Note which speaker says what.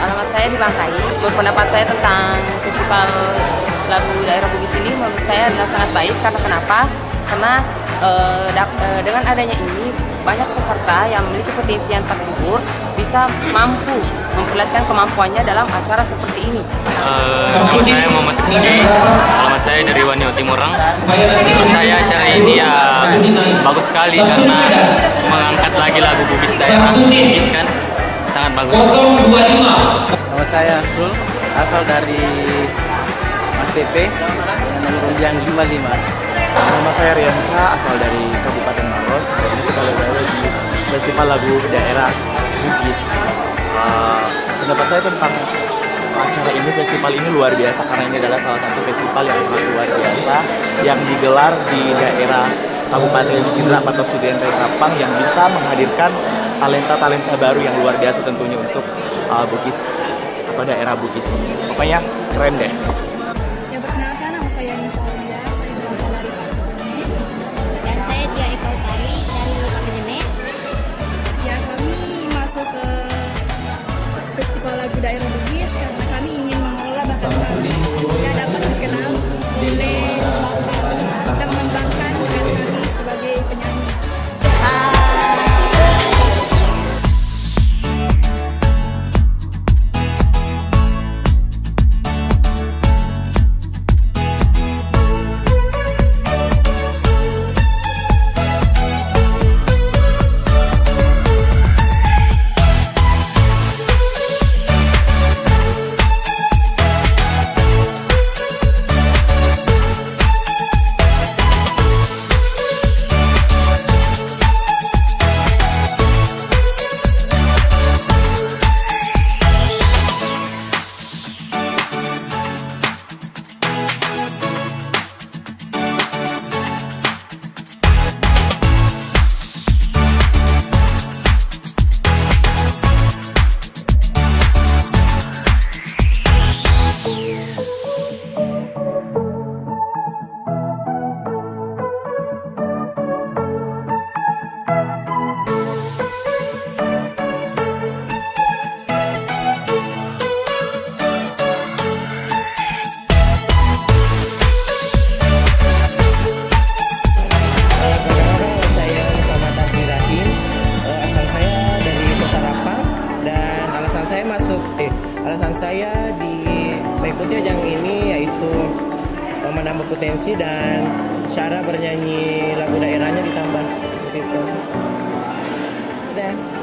Speaker 1: Alamat saya di Bangkai. Pendapat saya tentang festival lagu daerah Bugis ini menurut saya adalah sangat baik. Karena kenapa? Karena dengan adanya ini banyak peserta yang memiliki potensi yang terukur bisa mampu memperlihatkan kemampuannya dalam acara seperti ini.
Speaker 2: Nama saya Muhammad Rizky, alamat saya dari Wanio Timurang. Menurut saya acara ini ya bagus sekali karena mengangkat lagi lagu Bugis daerah Bugis kan sangat bagus.
Speaker 3: Nama saya Sul, asal dari ACP, nomor undian 55.
Speaker 4: Nama saya Riansa, asal dari Kabupaten Maros. Hari ini kita lagi di Festival Lagu Daerah Bugis. Pendapat saya tentang acara ini, festival ini luar biasa karena ini adalah salah satu festival yang sangat luar biasa yang digelar di daerah Kabupaten Sidra atau Sidente Kapang yang bisa menghadirkan talenta-talenta baru yang luar biasa tentunya untuk Bugis atau daerah Bugis. Pokoknya keren deh.
Speaker 5: Ya, perkenalkan, nama saya Nisa Aulia, saya berasal dari Pakujene.
Speaker 6: Dan saya Dia Ika Utari dari Pakujene.
Speaker 5: Ya, kami masuk ke Festival Lagu Daerah Bugis karena kami ingin mengelola bakat kami supaya dapat dikenal oleh bapak dan mengembangkan karir kami sebagai penyanyi.
Speaker 3: Alasan saya mengikuti ajang ini yaitu menambah potensi dan cara bernyanyi lagu daerahnya ditambah seperti itu. Sudah.